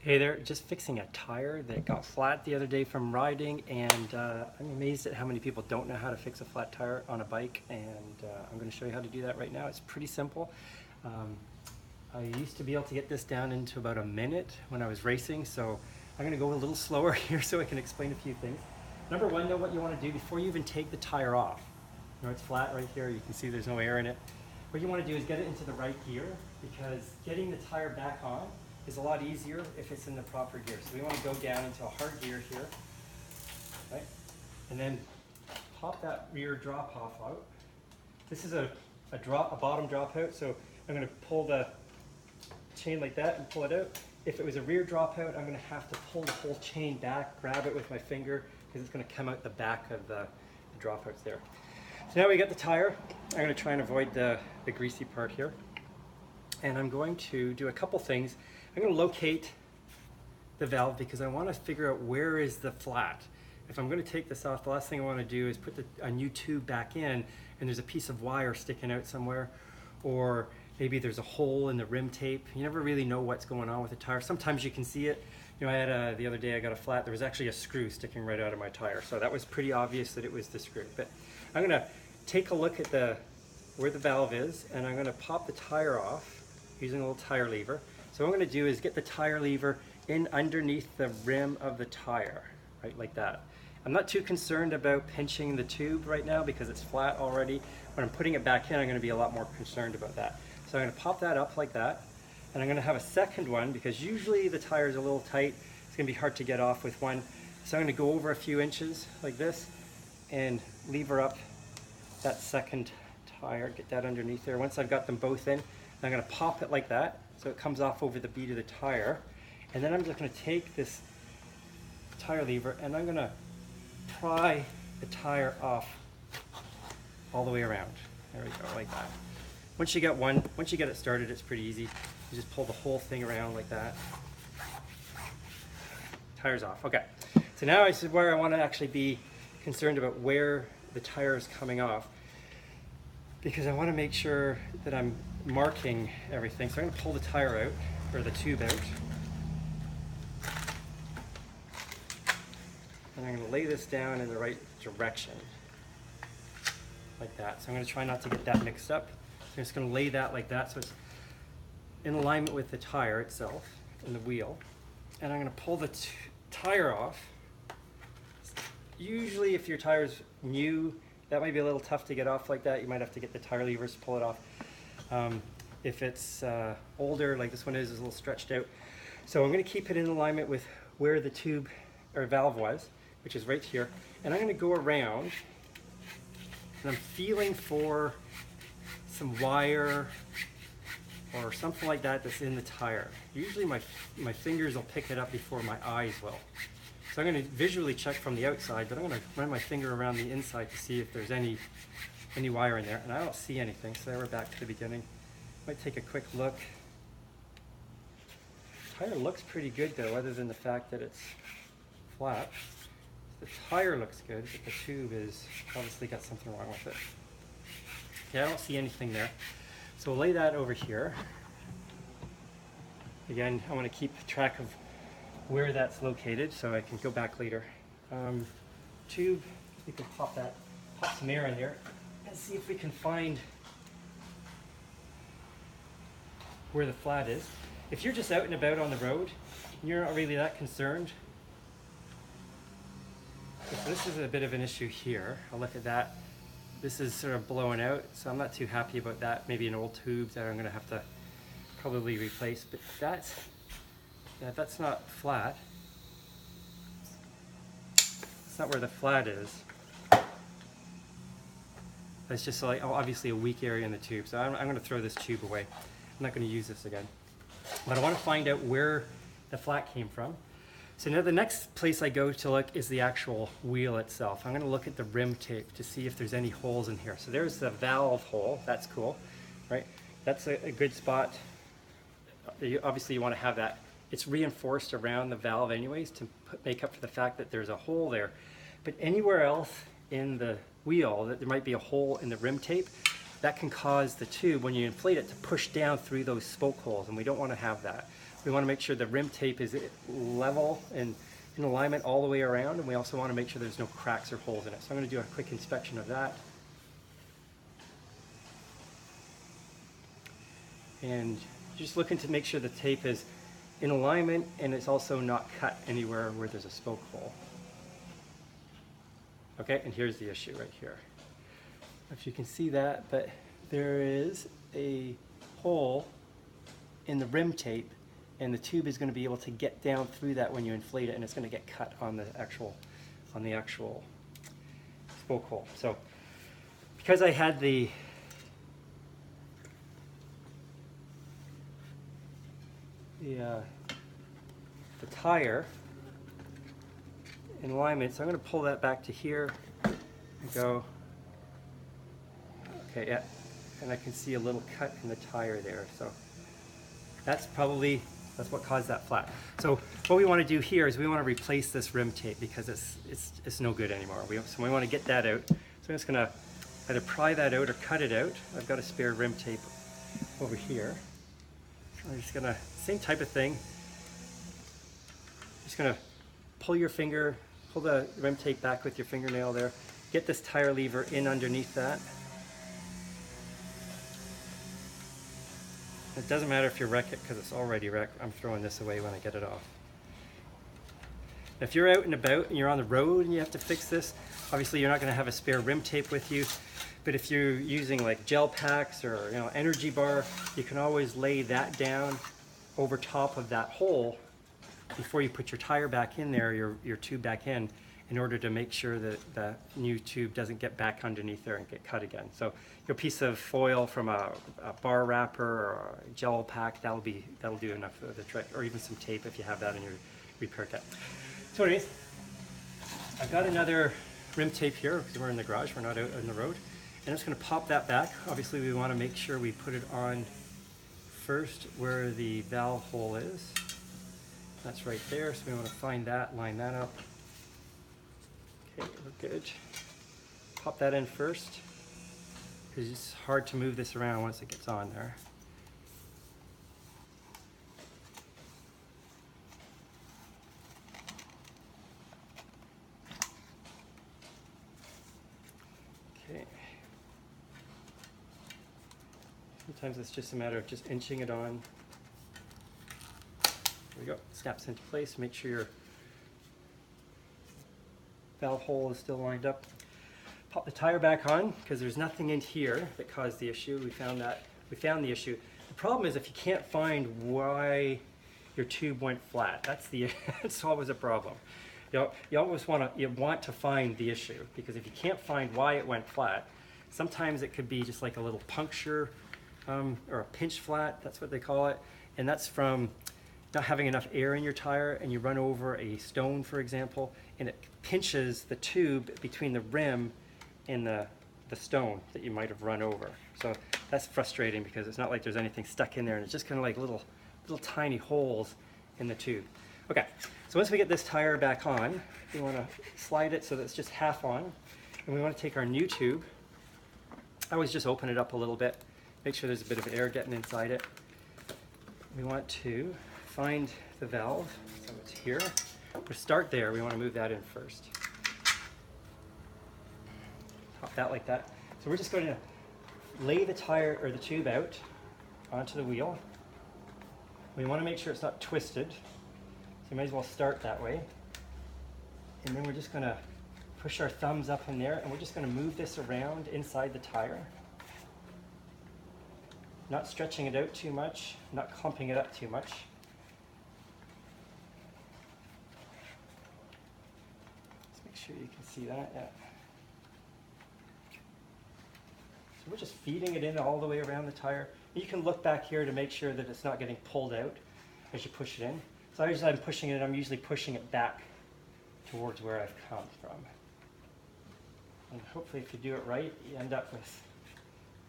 Hey there, just fixing a tire that got flat the other day from riding, and I'm amazed at how many people don't know how to fix a flat tire on a bike, and I'm going to show you how to do that right now. It's pretty simple. Um, I used to be able to get this down into about a minute when I was racing, so I'm going to go a little slower here so I can explain a few things. Number one, know what you want to do before you even take the tire off. You know, it's flat right here, you can see there's no air in it. What you want to do is get it into the right gear, because getting the tire back on is a lot easier if it's in the proper gear. So we want to go down into a hard gear here, right? And then pop that rear drop off out. This is a bottom drop out, so I'm going to pull the chain like that and pull it out. If it was a rear drop out, I'm going to have to pull the whole chain back, grab it with my finger, because it's going to come out the back of the dropouts there. So now we got the tire. I'm going to try and avoid the greasy part here. And I'm going to do a couple things. I'm going to locate the valve because I want to figure out where is the flat. If I'm going to take this off, the last thing I want to do is put a new tube back in and there's a piece of wire sticking out somewhere, or maybe there's a hole in the rim tape. You never really know what's going on with the tire. Sometimes you can see it. You know, I had the other day I got a flat, there was actually a screw sticking right out of my tire. So that was pretty obvious that it was the screw. But I'm going to take a look at where the valve is, and I'm going to pop the tire off using a little tire lever. So what I'm going to do is get the tire lever in underneath the rim of the tire, right, like that. I'm not too concerned about pinching the tube right now because it's flat already. When I'm putting it back in, I'm going to be a lot more concerned about that. So I'm going to pop that up like that, and I'm going to have a second one because usually the tire is a little tight. It's going to be hard to get off with one. So I'm going to go over a few inches like this and lever up that second tire, get that underneath there. Once I've got them both in, I'm going to pop it like that so it comes off over the bead of the tire, and then I'm just going to take this tire lever and I'm going to pry the tire off all the way around. There we go, like that. Once you get it started, it's pretty easy. You just pull the whole thing around like that. Tire's off. Okay, so now this is where I want to actually be concerned about where the tire is coming off, because I want to make sure that I'm marking everything. So I'm going to pull the tire out, or the tube out, and I'm going to lay this down in the right direction, like that. So I'm going to try not to get that mixed up. I'm just going to lay that like that so it's in alignment with the tire itself and the wheel. And I'm going to pull the tire off. Usually if your tire's new, that might be a little tough to get off like that. You might have to get the tire levers to pull it off. If it's older, like this one is a little stretched out. So I'm going to keep it in alignment with where the tube or valve was, which is right here. And I'm going to go around and I'm feeling for some wire or something like that that's in the tire. Usually my fingers will pick it up before my eyes will. So I'm going to visually check from the outside, but I'm going to run my finger around the inside to see if there's any wire in there, and I don't see anything, so we're back to the beginning. Might take a quick look. The tire looks pretty good though, other than the fact that it's flat. The tire looks good, but the tube is obviously got something wrong with it. Yeah, I don't see anything there. So we'll lay that over here. Again, I want to keep track of where that's located so I can go back later. Tube, we can pop some air in there and see if we can find where the flat is. If you're just out and about on the road, you're not really that concerned. So this is a bit of an issue here. I'll look at that. This is sort of blowing out, so I'm not too happy about that. Maybe an old tube that I'm going to have to probably replace, but that's not flat. It's not where the flat is. That's just like obviously a weak area in the tube, so I'm going to throw this tube away. I'm not going to use this again. But I want to find out where the flat came from. So now the next place I go to look is the actual wheel itself. I'm going to look at the rim tape to see if there's any holes in here. So there's the valve hole. That's cool, right? That's a good spot. Obviously you want to have that. It's reinforced around the valve anyways to make up for the fact that there's a hole there. But anywhere else in the wheel that there might be a hole in the rim tape, that can cause the tube, when you inflate it, to push down through those spoke holes, and we don't want to have that. We want to make sure the rim tape is level and in alignment all the way around, and we also want to make sure there's no cracks or holes in it. So I'm going to do a quick inspection of that. And just looking to make sure the tape is in alignment and it's also not cut anywhere where there's a spoke hole. Okay, and here's the issue right here. If you can see that, but there is a hole in the rim tape, and the tube is going to be able to get down through that when you inflate it, and it's going to get cut on the actual spoke hole. So because I had the tire in alignment, so I'm going to pull that back to here and go, okay, yeah, and I can see a little cut in the tire there. So that's what caused that flat. So what we want to do here is we want to replace this rim tape because it's no good anymore. So we want to get that out. So I'm just going to either pry that out or cut it out. I've got a spare rim tape over here. So I'm just going to, same type of thing. Just going to pull the rim tape back with your fingernail there. Get this tire lever in underneath that. It doesn't matter if you wreck it because it's already wrecked. I'm throwing this away when I get it off. If you're out and about and you're on the road and you have to fix this, obviously you're not going to have a spare rim tape with you. But if you're using like gel packs or energy bar, you can always lay that down over top of that hole before you put your tire back in there, your tube back in order to make sure that the new tube doesn't get back underneath there and get cut again. So your piece of foil from a bar wrapper or a gel pack, that'll do enough of the trick, or even some tape if you have that in your repair kit. So anyways, I've got another rim tape here because we're in the garage, we're not out on the road. And I'm just going to pop that back. Obviously we want to make sure we put it on first where the valve hole is. That's right there, so we want to find that, line that up. Okay, we're good. Pop that in first, because it's hard to move this around once it gets on there. Okay. Sometimes it's just a matter of just inching it on. There we go, snaps into place. Make sure your valve hole is still lined up. Pop the tire back on because there's nothing in here that caused the issue. We found the issue. The problem is if you can't find why your tube went flat, that's always a problem. You always want to find the issue, because if you can't find why it went flat, sometimes it could be just like a little puncture or a pinch flat, that's what they call it, and that's from not having enough air in your tire, and you run over a stone, for example, and it pinches the tube between the rim and the stone that you might have run over. So that's frustrating because it's not like there's anything stuck in there, and it's just kind of like little tiny holes in the tube. Okay, so once we get this tire back on, we want to slide it so that it's just half on, and we want to take our new tube. I always just open it up a little bit, make sure there's a bit of air getting inside it. We want to find the valve, so it's here. We'll start there, we want to move that in first. Pop that like that. So we're just going to lay the tire or the tube out onto the wheel. We want to make sure it's not twisted, so you might as well start that way. And then we're just going to push our thumbs up in there, and we're just going to move this around inside the tire. Not stretching it out too much, not clumping it up too much. Let's make sure you can see that. Yeah. So we're just feeding it in all the way around the tire. You can look back here to make sure that it's not getting pulled out as you push it in. So as I'm pushing it, I'm usually pushing it back towards where I've come from. And hopefully if you do it right, you end up with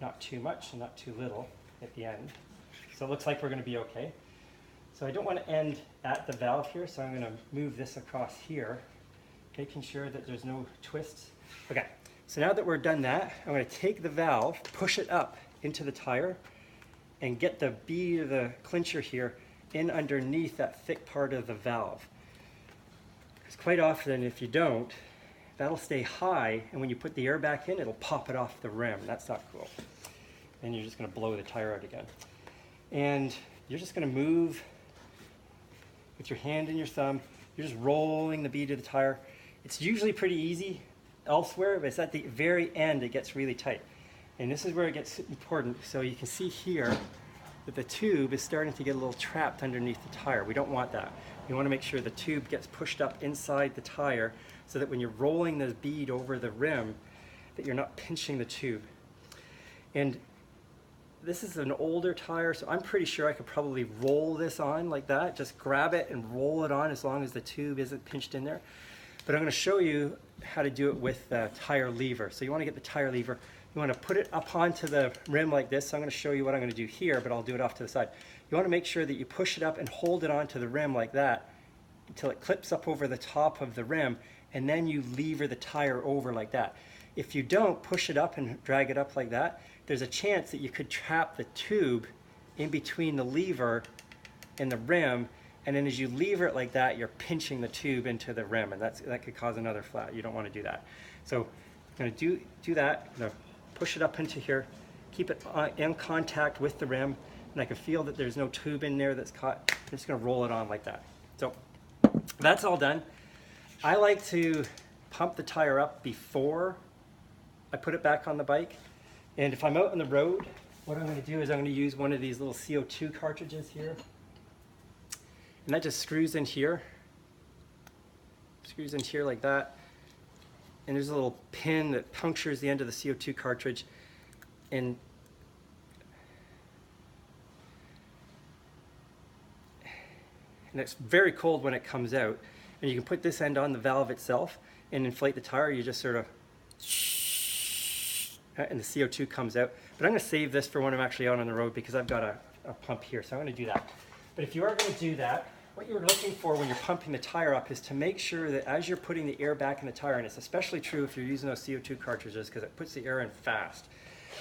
not too much and not too little at the end. So it looks like we're going to be okay. So I don't want to end at the valve here, so I'm going to move this across here, making sure that there's no twists. Okay, so now that we're done that, I'm going to take the valve, push it up into the tire, and get the bead of the clincher here in underneath that thick part of the valve. Because quite often if you don't, that'll stay high, and when you put the air back in, it'll pop it off the rim. That's not cool. And you're just going to blow the tire out again. And you're just going to move with your hand and your thumb. You're just rolling the bead of the tire. It's usually pretty easy elsewhere, but it's at the very end it gets really tight. And this is where it gets important. So you can see here that the tube is starting to get a little trapped underneath the tire. We don't want that. We want to make sure the tube gets pushed up inside the tire so that when you're rolling the bead over the rim, that you're not pinching the tube. And this is an older tire, so I'm pretty sure I could probably roll this on like that. Just grab it and roll it on as long as the tube isn't pinched in there. But I'm going to show you how to do it with the tire lever. So you want to get the tire lever. You want to put it up onto the rim like this. So I'm going to show you what I'm going to do here, but I'll do it off to the side. You want to make sure that you push it up and hold it onto the rim like that until it clips up over the top of the rim, and then you lever the tire over like that. If you don't push it up and drag it up like that, there's a chance that you could trap the tube in between the lever and the rim, and then as you lever it like that, you're pinching the tube into the rim, and that could cause another flat. You don't want to do that. So I'm going to do that. I'm going to push it up into here, keep it in contact with the rim, and I can feel that there's no tube in there that's caught. I'm just going to roll it on like that. So that's all done. I like to pump the tire up before I put it back on the bike. And if I'm out on the road, what I'm going to do is I'm going to use one of these little CO2 cartridges here. And that just screws in here. Screws in here like that. And there's a little pin that punctures the end of the CO2 cartridge. And it's very cold when it comes out. And you can put this end on the valve itself and inflate the tire. You just sort of, and the CO2 comes out. But I'm going to save this for when I'm actually out on the road because I've got a pump here, so I'm going to do that. But if you are going to do that, what you're looking for when you're pumping the tire up is to make sure that as you're putting the air back in the tire, and it's especially true if you're using those CO2 cartridges because it puts the air in fast,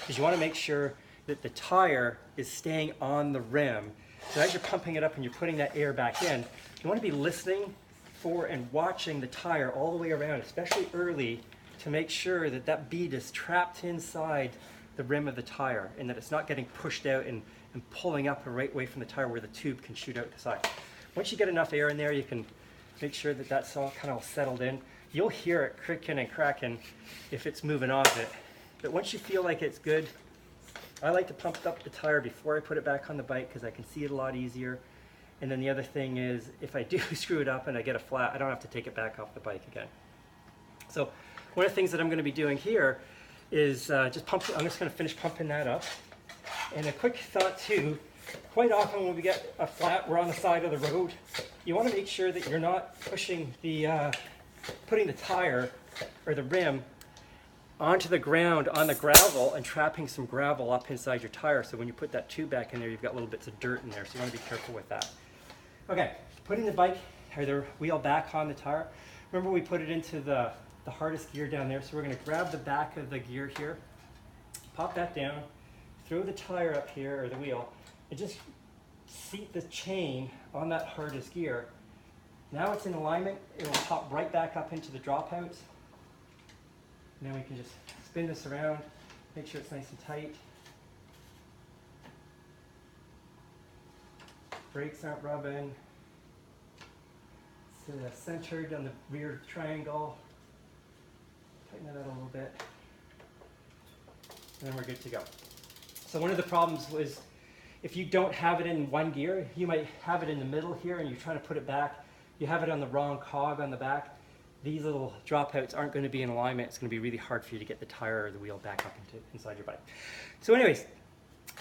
is you want to make sure that the tire is staying on the rim. So as you're pumping it up and you're putting that air back in, you want to be listening for and watching the tire all the way around, especially early, to make sure that that bead is trapped inside the rim of the tire and that it's not getting pushed out and pulling up the right way from the tire where the tube can shoot out the side. Once you get enough air in there, you can make sure that that's all kind of settled in. You'll hear it cricking and cracking if it's moving off it. But once you feel like it's good, I like to pump up the tire before I put it back on the bike because I can see it a lot easier. And then the other thing is, if I do screw it up and I get a flat, I don't have to take it back off the bike again. So one of the things that I'm going to be doing here is just pump. I'm just going to finish pumping that up. And a quick thought too, quite often when we get a flat, we're on the side of the road. You want to make sure that you're not pushing the, putting the tire or the rim onto the ground on the gravel and trapping some gravel up inside your tire. So when you put that tube back in there, you've got little bits of dirt in there. So you want to be careful with that. Okay, putting the bike or the wheel back on the tire. Remember we put it into the hardest gear down there. So we're going to grab the back of the gear here, pop that down, throw the tire up here or the wheel, and just seat the chain on that hardest gear. Now it's in alignment. It'll pop right back up into the dropouts. And then we can just spin this around, make sure it's nice and tight. Brakes aren't rubbing. It's centered on the rear triangle. Tighten that out a little bit. And then we're good to go. So one of the problems was if you don't have it in one gear, you might have it in the middle here and you're trying to put it back. You have it on the wrong cog on the back. These little dropouts aren't going to be in alignment. It's going to be really hard for you to get the tire or the wheel back up inside your bike. So anyways,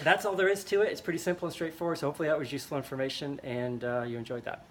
that's all there is to it. It's pretty simple and straightforward. So hopefully that was useful information and you enjoyed that.